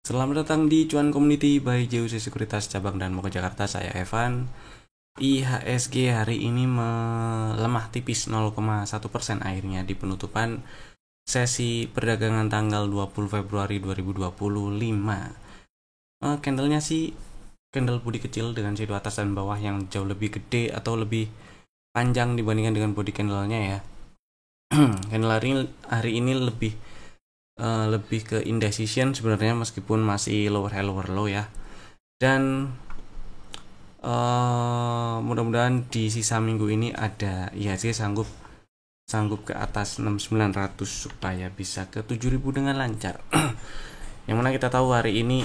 Selamat datang di Cuan Community by JUC Sekuritas Cabang dan Moga Jakarta. Saya Evan. IHSG hari ini melemah tipis 0,1% akhirnya di penutupan sesi perdagangan tanggal 20 Februari 2025. Candlenya sih candle body kecil dengan shadow atas dan bawah yang jauh lebih gede atau lebih panjang dibandingkan dengan body candlenya ya. Candle hari ini lebih ke indecision sebenarnya, meskipun masih lower high lower low ya. Dan mudah-mudahan di sisa minggu ini ada IHSG sanggup ke atas 6900 supaya bisa ke 7000 dengan lancar. Yang mana kita tahu hari ini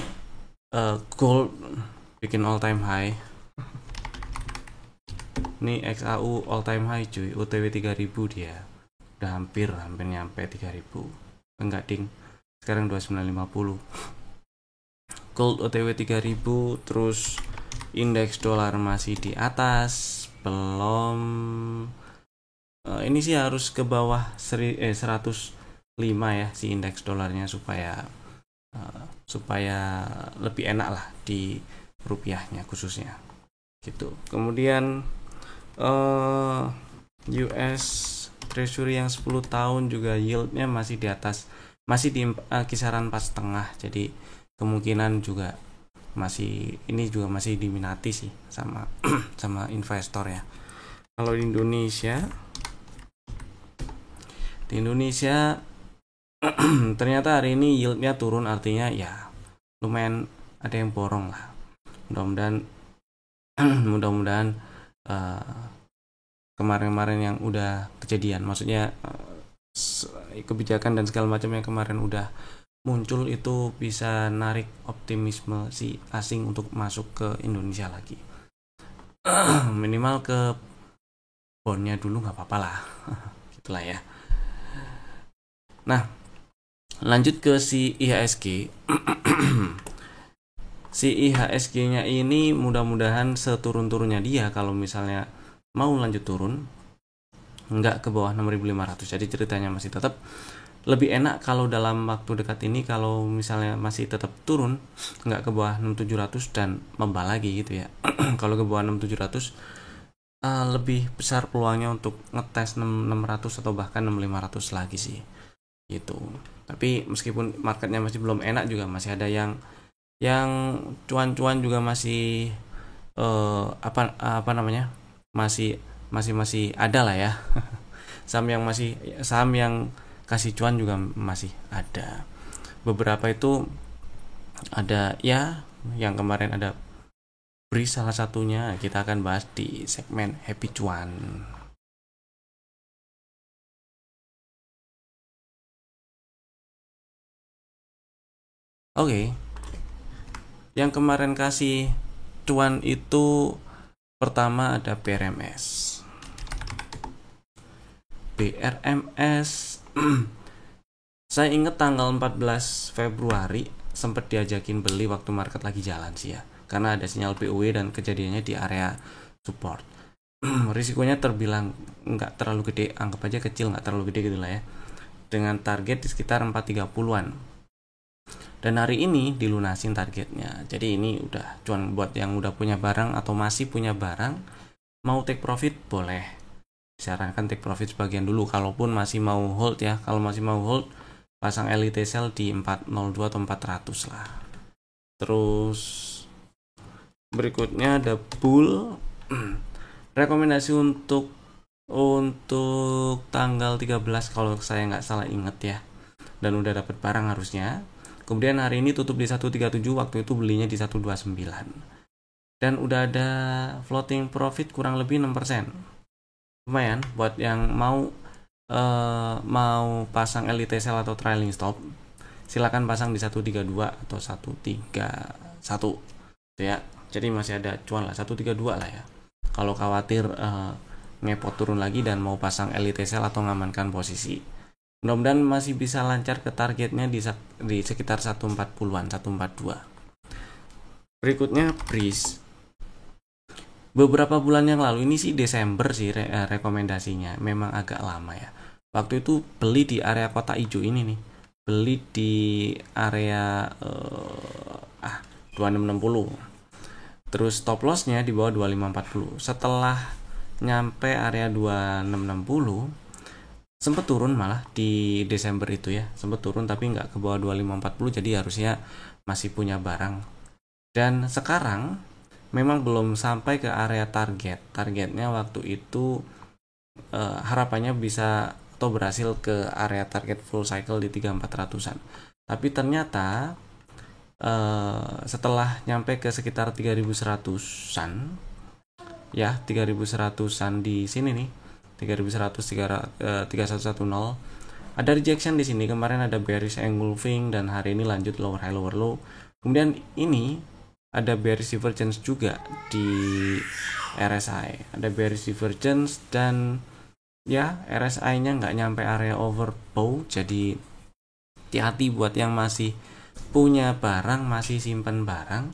gold bikin all time high. Ini XAU all time high cuy, OTW 3000 dia. Udah hampir nyampe 3000. Enggak ding, sekarang 2950. Gold OTW 3000, terus indeks dolar masih di atas, belum ini sih harus ke bawah 105 ya si indeks dolarnya supaya lebih enak lah di rupiahnya khususnya gitu. Kemudian US Treasury yang 10 tahun juga yieldnya masih di atas, masih di kisaran 4,5. Jadi kemungkinan juga masih diminati sih sama investor ya. Kalau di Indonesia ternyata hari ini yieldnya turun, artinya ya lumayan ada yang borong lah. Mudah-mudahan kemarin-kemarin yang udah kejadian, maksudnya kebijakan dan segala macam yang kemarin udah muncul itu bisa narik optimisme si asing untuk masuk ke Indonesia lagi. Minimal ke bondnya dulu nggak apa-apa lah. Gitulah ya. Nah, lanjut ke si IHSG. Si IHSG-nya ini mudah-mudahan seturun-turunnya dia kalau misalnya mau lanjut turun nggak ke bawah 6.500. Jadi ceritanya masih tetap lebih enak kalau dalam waktu dekat ini kalau misalnya masih tetap turun nggak ke bawah 6.700 dan membah lagi gitu ya. Kalau ke bawah 6.700 lebih besar peluangnya untuk ngetes 6.600 atau bahkan 6.500 lagi sih gitu. Tapi meskipun marketnya masih belum enak juga masih ada yang cuan-cuan juga masih masih ada lah ya. saham yang kasih cuan juga masih ada. Beberapa itu ada ya, yang kemarin ada Breeze salah satunya, kita akan bahas di segmen Happy Cuan. Oke. Yang kemarin kasih cuan itu pertama ada BRMS. Saya ingat tanggal 14 Februari sempat diajakin beli waktu market lagi jalan sih ya, karena ada sinyal POW dan kejadiannya di area support. Risikonya terbilang nggak terlalu gede, anggap aja kecil, nggak terlalu gede gitu lah ya, dengan target di sekitar 430-an. Dan hari ini dilunasin targetnya. Jadi ini udah cuan buat yang udah punya barang atau masih punya barang, mau take profit boleh. Disarankan take profit sebagian dulu, kalaupun masih mau hold ya. Kalau masih mau hold, pasang elite sell di 402 atau 400 lah. Terus berikutnya ada bull. Rekomendasi untuk tanggal 13 kalau saya nggak salah inget ya, dan udah dapat barang harusnya. Kemudian hari ini tutup di 137, waktu itu belinya di 129. Dan udah ada floating profit kurang lebih 6%. Lumayan buat yang mau pasang elite sell atau trailing stop. Silakan pasang di 132 atau 131 ya. Jadi masih ada cuan lah, 132 lah ya. Kalau khawatir ngepot turun lagi dan mau pasang elite sell atau ngamankan posisi, mudah-mudahan masih bisa lancar ke targetnya di sekitar 140-an, 142. Berikutnya Breeze. Beberapa bulan yang lalu, ini sih Desember sih rekomendasinya, memang agak lama ya. Waktu itu beli di area kota hijau ini nih, beli di area 2660. Terus stop lossnya di bawah 2540. Setelah nyampe area 2660 sempet turun malah di Desember itu ya, sempet turun tapi nggak ke bawah 2540, jadi harusnya masih punya barang. Dan sekarang memang belum sampai ke area targetnya waktu itu. Harapannya bisa atau berhasil ke area target full cycle di 3400-an. Tapi ternyata setelah nyampe ke sekitar 3100-an ya, 3100-an di sini nih, 3100 3110 ada rejection di sini. Kemarin ada bearish engulfing dan hari ini lanjut lower high lower low. Kemudian ini ada bearish divergence juga di RSI, ada bearish divergence dan ya RSI-nya nggak nyampe area overbought. Jadi hati-hati buat yang masih punya barang, masih simpen barang,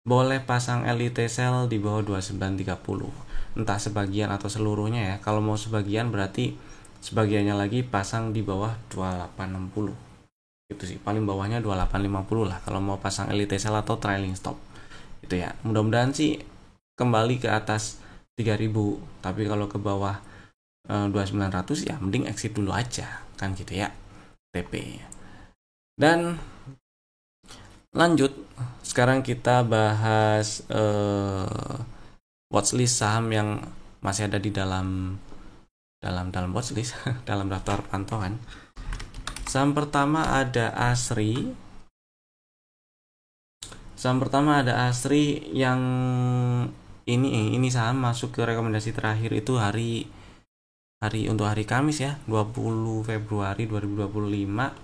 boleh pasang LIT sell di bawah 2930, entah sebagian atau seluruhnya ya. Kalau mau sebagian berarti sebagiannya lagi pasang di bawah 2860. Itu sih, paling bawahnya 2850 lah kalau mau pasang LIT sell atau trailing stop. Itu ya. Mudah-mudahan sih kembali ke atas 3000, tapi kalau ke bawah 2900 ya mending exit dulu aja kan gitu ya, TP. Dan lanjut, sekarang kita bahas watchlist saham yang masih ada di dalam watchlist dalam daftar pantauan. Saham pertama ada Asri. Yang ini saham masuk ke rekomendasi terakhir itu untuk hari Kamis ya, 20 Februari 2025.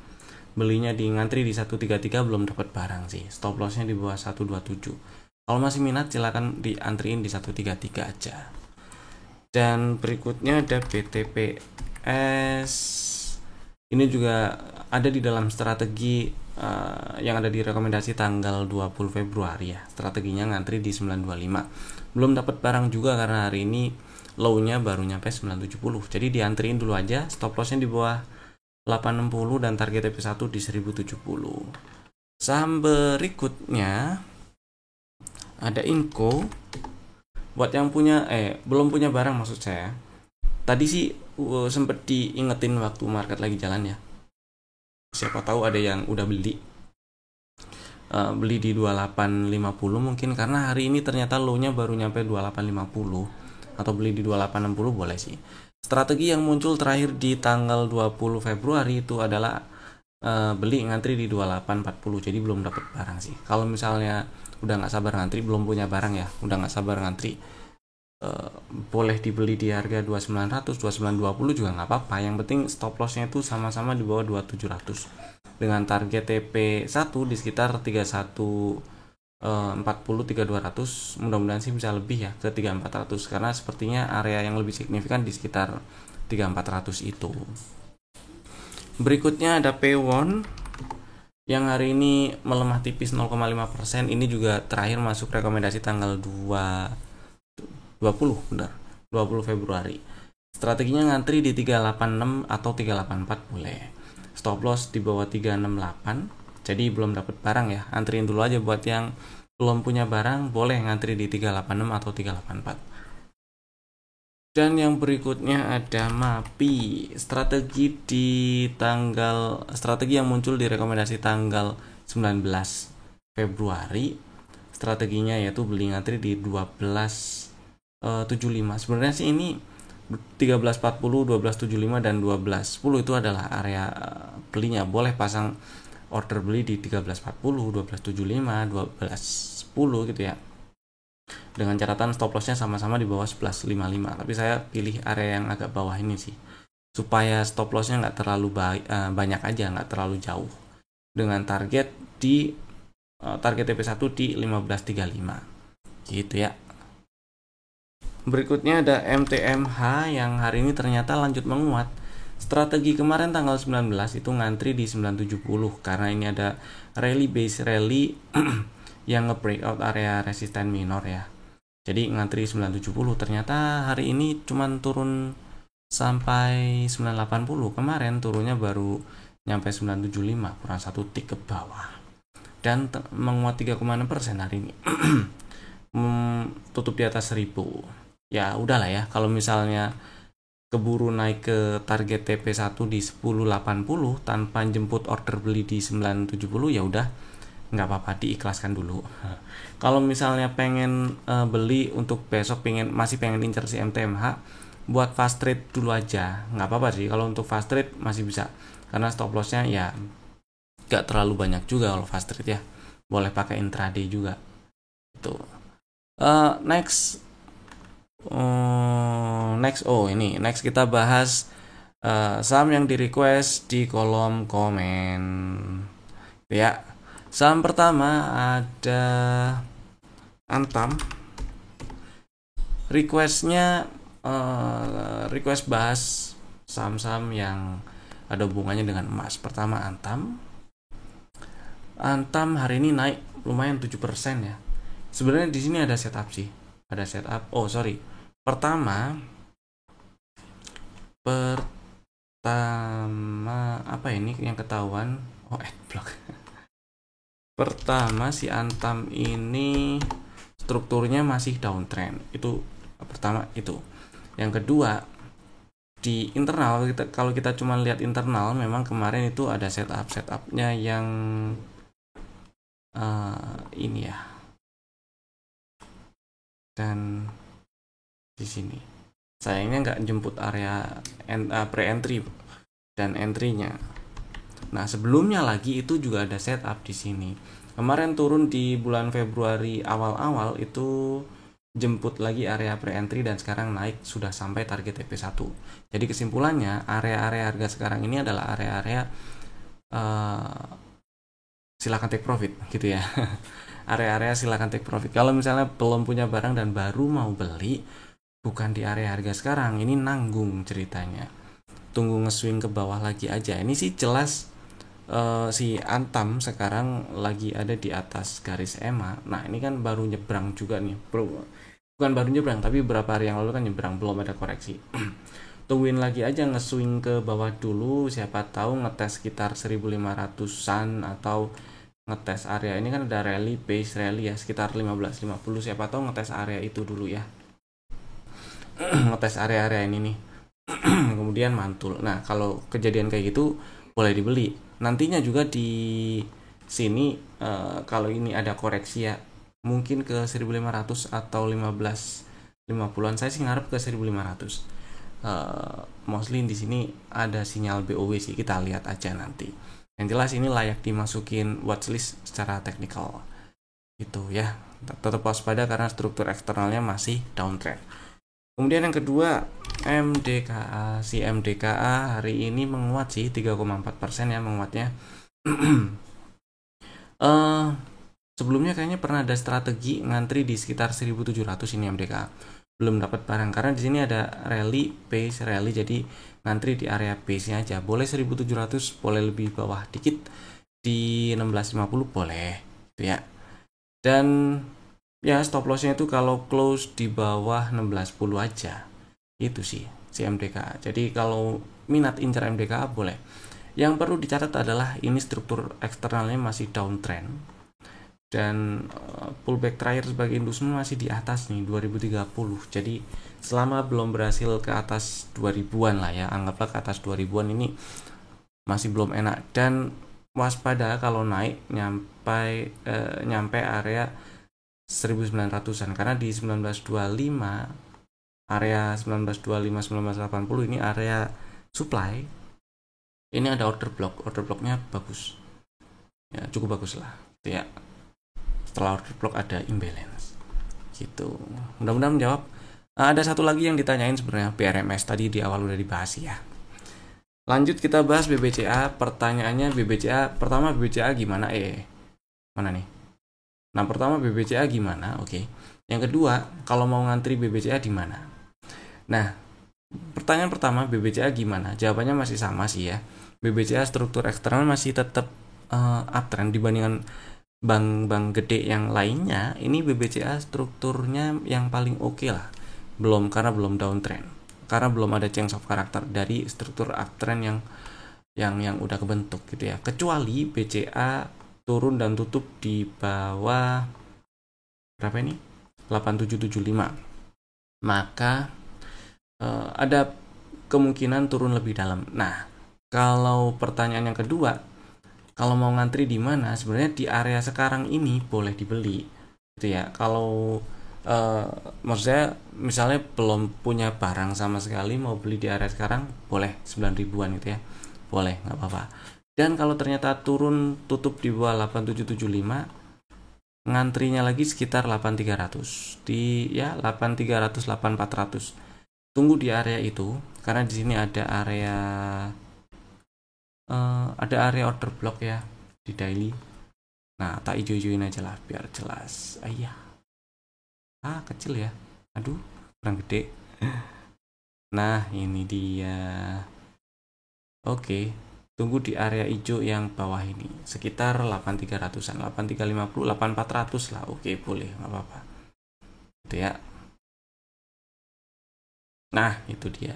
Belinya di ngantri di 133, belum dapat barang sih. Stop lossnya di bawah 127. Kalau masih minat silakan diantriin di 133 aja. Dan berikutnya ada BTPS. Ini juga ada di dalam strategi yang ada di rekomendasi tanggal 20 Februari ya. Strateginya ngantri di 925. Belum dapat barang juga karena hari ini low-nya baru nyampe 970. Jadi diantriin dulu aja. Stop lossnya di bawah 860 dan target TP1 di 1070. Saham berikutnya ada Inco. Buat yang belum punya barang maksud saya. Tadi sih sempet diingetin waktu market lagi jalan ya. Siapa tahu ada yang udah beli di 2850 mungkin, karena hari ini ternyata low-nya baru nyampe 2850, atau beli di 2860 boleh sih. Strategi yang muncul terakhir di tanggal 20 Februari itu adalah beli ngantri di 2840, jadi belum dapat barang sih. Kalau misalnya udah nggak sabar ngantri, belum punya barang ya, udah nggak sabar ngantri, boleh dibeli di harga 2900, 2920 juga nggak apa-apa. Yang penting stop lossnya itu sama-sama di bawah 2700 dengan target TP1 di sekitar 3140-3200. Mudah-mudahan sih bisa lebih ya ke 3400, karena sepertinya area yang lebih signifikan di sekitar 3400 itu. Berikutnya ada P1 yang hari ini melemah tipis 0,5%. Ini juga terakhir masuk rekomendasi tanggal 20 Februari. Strateginya ngantri di 386 atau 384 boleh. Stop loss di bawah 368. Jadi belum dapat barang ya, antriin dulu aja. Buat yang belum punya barang boleh ngantri di 386 atau 384. Dan yang berikutnya ada MAPI. Strategi yang muncul di rekomendasi tanggal 19 Februari. Strateginya yaitu beli ngantri di 1275. Sebenarnya sih ini 1340, 1275 dan 1210 itu adalah area belinya. Boleh pasang order beli di 1340, 1275, 1210 gitu ya. Dengan catatan stop lossnya sama-sama di bawah 1155. Tapi saya pilih area yang agak bawah ini sih, supaya stop lossnya nggak terlalu banyak aja, nggak terlalu jauh. Dengan target TP1 di 1535 gitu ya. Berikutnya ada MTMH yang hari ini ternyata lanjut menguat. Strategi kemarin tanggal 19 itu ngantri di 970 karena ini ada rally yang nge-breakout area resisten minor ya. Jadi ngantri 970, ternyata hari ini cuman turun sampai 980. Kemarin turunnya baru nyampe 975, kurang 1 tick ke bawah, dan menguat 3,6% hari ini. Tutup di atas 1000. Ya udahlah ya, kalau misalnya keburu naik ke target TP1 di 1080 tanpa jemput order beli di 970, ya udah nggak apa-apa, diikhlaskan dulu. Kalau misalnya pengen beli untuk besok, masih pengen incer si MTMH, buat fast trade dulu aja, nggak apa-apa sih. Kalau untuk fast trade masih bisa, karena stop lossnya ya nggak terlalu banyak juga. Kalau fast trade ya boleh pakai intraday juga itu. Next next kita bahas saham yang di request di kolom komen ya. Saham pertama ada Antam. Requestnya request bahas saham-saham yang ada hubungannya dengan emas. Pertama Antam hari ini naik lumayan 7% ya. Sebenarnya di sini ada setup sih, ada setup. Pertama apa ini yang ketahuan? Adblock. Pertama si Antam ini strukturnya masih downtrend. Itu pertama itu. Yang kedua, di internal kalau kita cuma lihat internal, memang kemarin itu ada setupnya yang ini ya. Dan di sini sayangnya nggak jemput area pre-entry dan entry-nya. Nah, sebelumnya lagi itu juga ada setup di sini. Kemarin turun di bulan Februari awal-awal itu jemput lagi area pre-entry dan sekarang naik sudah sampai target TP1. Jadi kesimpulannya, area-area harga sekarang ini adalah area-area silakan take profit gitu ya. Area-area silakan take profit. Kalau misalnya belum punya barang dan baru mau beli, bukan di area harga sekarang, ini nanggung ceritanya. Tunggu nge-swing ke bawah lagi aja. Ini sih jelas si Antam sekarang lagi ada di atas garis EMA. Nah, ini kan baru nyebrang juga nih. Bukan baru nyebrang, tapi beberapa hari yang lalu kan nyebrang, belum ada koreksi. Tungguin lagi aja nge-swing ke bawah dulu, siapa tahu ngetes sekitar 1500-an atau ngetes area ini kan ada rally, base rally ya sekitar 1550, siapa tahu ngetes area itu dulu ya. Ngetes area-area ini nih. Kemudian mantul. Nah, kalau kejadian kayak gitu boleh dibeli. Nantinya juga di sini kalau ini ada koreksi ya, mungkin ke 1500 atau 1550-an. Saya sih ngarep ke 1500. Mostly di sini ada sinyal BOW sih, kita lihat aja nanti. Yang jelas ini layak dimasukin watchlist secara teknikal itu ya. Tetap waspada karena struktur eksternalnya masih downtrend. Kemudian yang kedua MDKA. Si MDKA hari ini menguat sih 3,4% ya menguatnya. Sebelumnya kayaknya pernah ada strategi ngantri di sekitar 1700 ini MDKA. Belum dapat barang karena di sini ada rally, base rally, jadi ngantri di area base-nya aja. Boleh 1700, boleh lebih bawah dikit di 1650 boleh gitu ya. Dan ya stop loss-nya itu kalau close di bawah 1610 aja. Itu sih si MDKA. Jadi kalau minat incar MDKA boleh. Yang perlu dicatat adalah ini struktur eksternalnya masih downtrend. Dan pullback terakhir sebagai industri masih di atas nih 2030. Jadi selama belum berhasil ke atas 2000-an lah ya, anggaplah ke atas 2000-an ini masih belum enak. Dan waspada kalau naik nyampe area 1900-an, karena di 1925 area 1925-1980 ini area supply. Ini ada order blocknya bagus ya, cukup bagus lah ya. Setelah order block ada imbalance gitu. Mudah-mudahan menjawab. Ada satu lagi yang ditanyain sebenarnya, PRMS tadi di awal udah dibahas ya. Lanjut kita bahas BBCA. Pertanyaannya BBCA, pertama BBCA gimana? Mana nih? Nah, pertama BBCA gimana? Oke. Yang kedua, kalau mau ngantri BBCA di mana? Nah, pertanyaan pertama BBCA gimana? Jawabannya masih sama sih ya. BBCA struktur eksternal masih tetap uptrend dibandingkan bank-bank gede yang lainnya. Ini BBCA strukturnya yang paling oke lah. Karena belum downtrend. Karena belum ada change of karakter dari struktur uptrend yang yang udah kebentuk gitu ya, kecuali BCA turun dan tutup di bawah berapa ini, 8775, maka ada kemungkinan turun lebih dalam. Nah, kalau pertanyaan yang kedua, kalau mau ngantri di mana, sebenarnya di area sekarang ini boleh dibeli gitu ya. Kalau uh, maksud saya misalnya belum punya barang sama sekali, mau beli di area sekarang, boleh 9 ribuan gitu ya, boleh, nggak apa-apa. Dan kalau ternyata turun tutup di bawah 8775, ngantrinya lagi sekitar 8300, di ya 8300 8400. Tunggu di area itu, karena di sini ada area order block ya di daily. Nah, tak hijau-hijauin aja lah biar jelas. Iya. Kecil ya. Aduh, kurang gede. Nah, ini dia. Oke. Tunggu di area hijau yang bawah ini. Sekitar 8300-an, 8350, 8400 lah. Oke, boleh, nggak apa-apa. Itu ya. Nah, itu dia.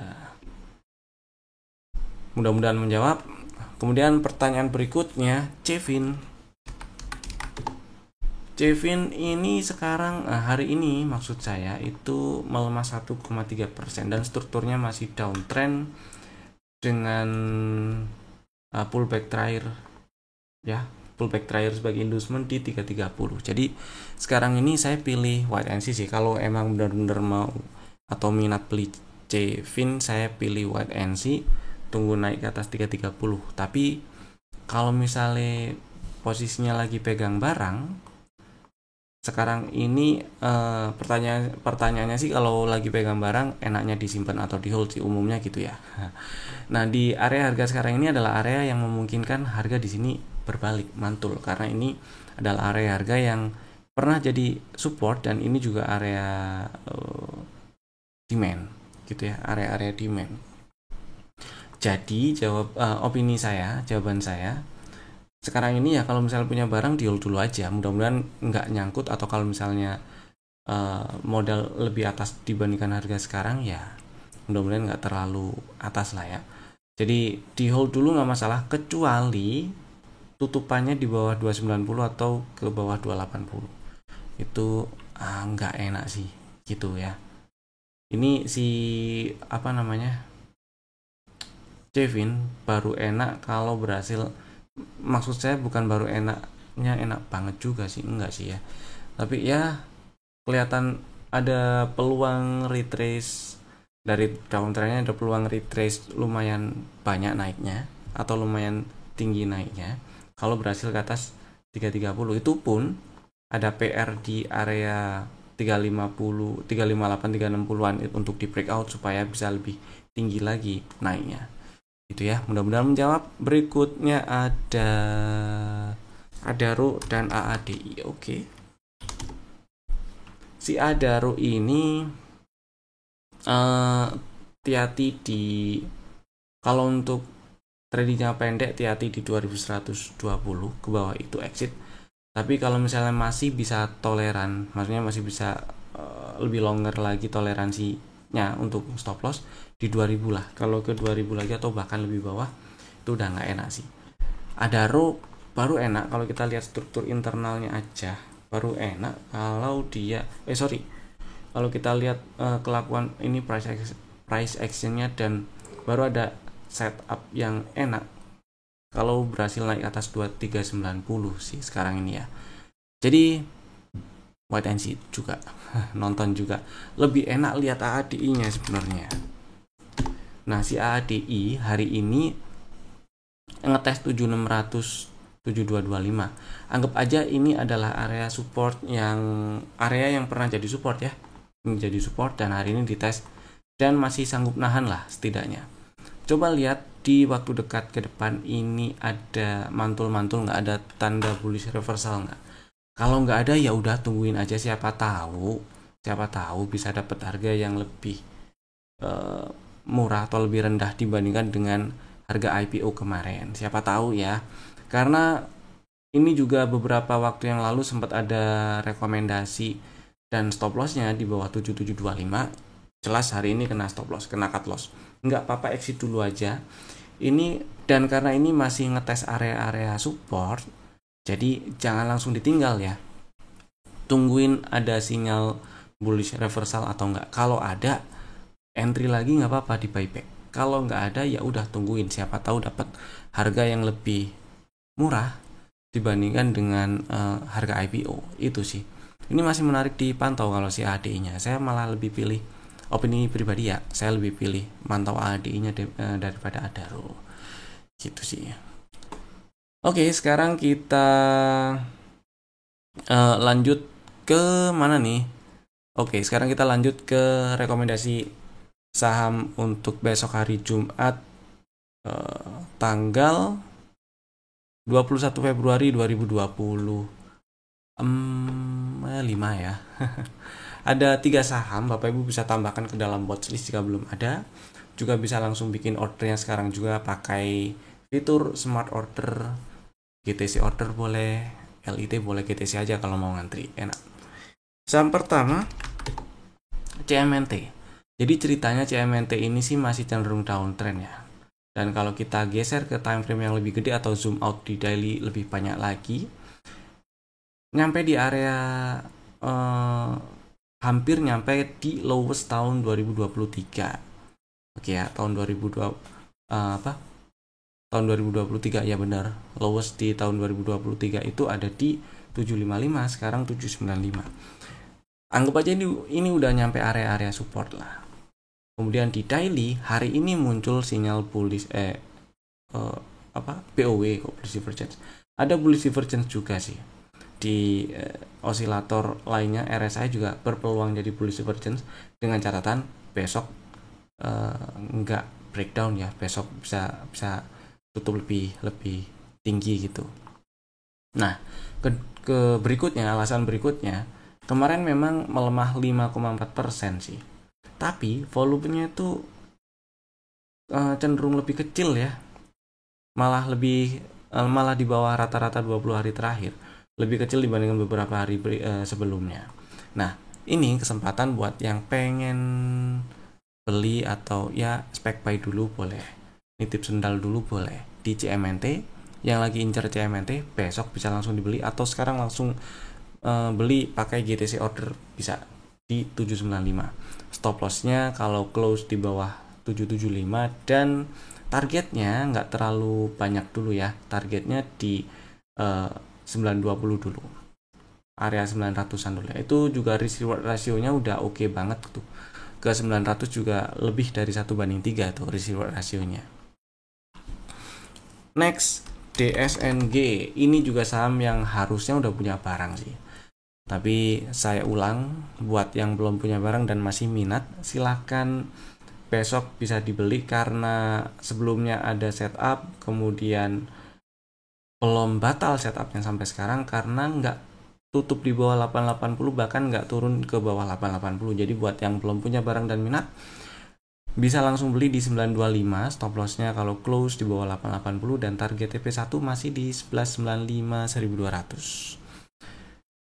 Mudah-mudahan menjawab. Kemudian pertanyaan berikutnya, Kevin ini sekarang hari ini maksud saya itu melemah 1,3% dan strukturnya masih downtrend dengan pullback terakhir ya, pullback terakhir sebagai inducement di 330. Jadi sekarang ini saya pilih wait and see sih. Kalau emang benar-benar mau atau minat beli Kevin, saya pilih wait and see, tunggu naik ke atas 330. Tapi kalau misalnya posisinya lagi pegang barang sekarang ini, pertanyaannya sih kalau lagi pegang barang enaknya disimpan atau di hold sih umumnya gitu ya. Nah, di area harga sekarang ini adalah area yang memungkinkan harga di sini berbalik mantul, karena ini adalah area harga yang pernah jadi support dan ini juga area demand gitu ya, area-area demand. Jadi jawaban saya sekarang ini ya, kalau misalnya punya barang di hold dulu aja, mudah-mudahan nggak nyangkut, atau kalau misalnya modal lebih atas dibandingkan harga sekarang ya mudah-mudahan nggak terlalu atas lah ya. Jadi di hold dulu nggak masalah, kecuali tutupannya di bawah 290 atau ke bawah 280, itu nggak enak sih gitu ya. Ini si apa namanya, Kevin baru enak kalau berhasil, maksud saya bukan baru enaknya enak banget juga sih, enggak sih ya, tapi ya kelihatan ada peluang retrace dari downtrendnya, ada peluang retrace lumayan banyak naiknya atau lumayan tinggi naiknya kalau berhasil ke atas 330. Itu pun ada PR di area 350, 358, 360-an untuk di breakout supaya bisa lebih tinggi lagi naiknya. Itu ya, mudah-mudahan menjawab. Berikutnya ada Adaro dan AADI. Oke. Si Adaro ini hati-hati di, kalau untuk tradingnya pendek hati-hati di 2120 ke bawah itu exit. Tapi kalau misalnya masih bisa toleran, maksudnya masih bisa lebih longer lagi toleransinya untuk stop loss di 2000 lah. Kalau ke 2000 lagi atau bahkan lebih bawah itu udah nggak enak sih. Adaro baru enak kalau kita lihat struktur internalnya aja, baru enak kalau dia kalau kita lihat kelakuan ini price actionnya, dan baru ada setup yang enak kalau berhasil naik atas 2390 sih sekarang ini ya. Jadi wait and see juga nonton juga lebih enak lihat AADI nya sebenarnya. Nah, si AADI hari ini ngetes 7600 7225. Anggap aja ini adalah area support, area yang pernah jadi support ya. Ini jadi support dan hari ini dites dan masih sanggup nahan lah setidaknya. Coba lihat di waktu dekat ke depan ini ada mantul-mantul nggak, ada tanda bullish reversal nggak? Kalau nggak ada ya udah tungguin aja, siapa tahu bisa dapat harga yang lebih murah atau lebih rendah dibandingkan dengan harga IPO kemarin, siapa tahu ya. Karena ini juga beberapa waktu yang lalu sempat ada rekomendasi dan stop lossnya di bawah 7725, jelas hari ini kena stop loss, kena cut loss. Nggak apa-apa, exit dulu aja. Ini Dan karena ini masih ngetes area-area support, jadi jangan langsung ditinggal ya. Tungguin ada sinyal bullish reversal atau enggak. Kalau ada, entry lagi nggak apa-apa di buyback. Kalau nggak ada ya udah tungguin, siapa tahu dapat harga yang lebih murah dibandingkan dengan harga IPO. Itu sih. Ini masih menarik dipantau kalau si ADI-nya. Saya malah lebih pilih, opini pribadi ya, saya lebih pilih mantau ADI-nya daripada Adaro. Gitu sih. Oke, sekarang kita lanjut ke mana nih? Oke, sekarang kita lanjut ke rekomendasi saham untuk besok hari Jumat tanggal 21 Februari 2020. 5 ya. Ada 3 saham, Bapak Ibu bisa tambahkan ke dalam watchlist jika belum ada. Juga bisa langsung bikin ordernya sekarang juga pakai fitur smart order. GTC order boleh, LIT boleh, GTC aja kalau mau ngantri, enak. Saham pertama CMNT. Jadi ceritanya CMNT ini sih masih cenderung downtrend ya. Dan kalau kita geser ke time frame yang lebih gede atau zoom out di daily lebih banyak lagi, nyampe di area hampir nyampe di lowest tahun 2023. Oke ya, tahun 2023 ya benar. Lowest di tahun 2023 itu ada di 755, sekarang 795. Anggap aja ini udah nyampe area-area support lah. Kemudian di daily hari ini muncul sinyal bullish BOW kok bullish divergence. Ada bullish divergence juga sih. Di osilator lainnya RSI juga berpeluang jadi bullish divergence dengan catatan besok nggak breakdown ya, besok bisa tutup lebih tinggi gitu. Nah, ke berikutnya, alasan berikutnya, kemarin memang melemah 5,4% sih. Tapi volumenya itu cenderung lebih kecil ya. Malah di bawah rata-rata 20 hari terakhir. Lebih kecil dibandingkan beberapa hari sebelumnya. Nah, ini kesempatan buat yang pengen beli atau ya spek buy dulu boleh. Nitip sendal dulu boleh. Di CMNT, yang lagi incer CMNT, besok bisa langsung dibeli atau sekarang langsung beli pakai GTC order bisa di 795. Stop lossnya kalau close di bawah 775 dan targetnya nggak terlalu banyak dulu ya. Targetnya di 920 dulu, area 900an dulu ya. Itu juga risk reward rasionya udah oke banget tuh, ke 900 juga lebih dari 1:3 tuh risk reward rasionya. Next, DSNG. Ini juga saham yang harusnya udah punya barang sih, tapi saya ulang, buat yang belum punya barang dan masih minat, silahkan besok bisa dibeli karena sebelumnya ada setup, kemudian belum batal setupnya sampai sekarang karena nggak tutup di bawah 880, bahkan nggak turun ke bawah 880. Jadi buat yang belum punya barang dan minat bisa langsung beli di 925, stop lossnya kalau close di bawah 880 dan target TP1 masih di 1195 1200.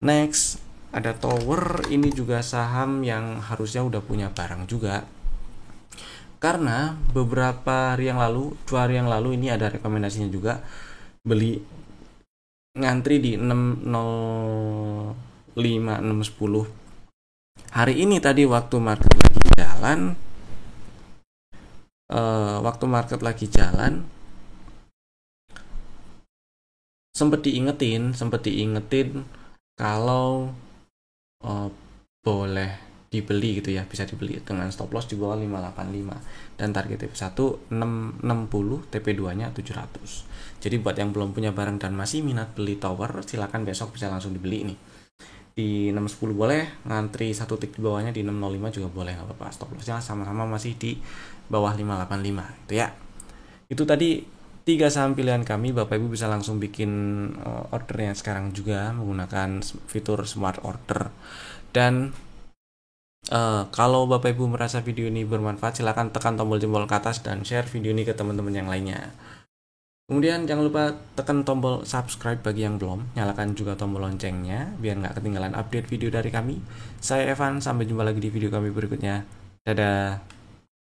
Next, ada Tower. Ini juga saham yang harusnya udah punya barang juga karena beberapa hari yang lalu, 2 hari yang lalu ini ada rekomendasinya juga beli, ngantri di 605 610. Hari ini tadi waktu market lagi jalan sempet diingetin kalau boleh dibeli gitu ya, bisa dibeli dengan stop loss di bawah 585 dan target TP1 660, TP2 nya 700. Jadi buat yang belum punya barang dan masih minat beli Tower, silakan besok bisa langsung dibeli nih. Di 610 boleh, ngantri satu tik di bawahnya di 605 juga boleh, nggak apa-apa. Stop lossnya sama-sama masih di bawah 585 itu ya. Itu tadi 3 saham pilihan kami. Bapak Ibu bisa langsung bikin ordernya sekarang juga menggunakan fitur smart order. Dan kalau Bapak Ibu merasa video ini bermanfaat, silakan tekan tombol jempol ke atas dan share video ini ke teman-teman yang lainnya. Kemudian jangan lupa tekan tombol subscribe bagi yang belum, nyalakan juga tombol loncengnya biar nggak ketinggalan update video dari kami. Saya Evan, sampai jumpa lagi di video kami berikutnya. Dadah.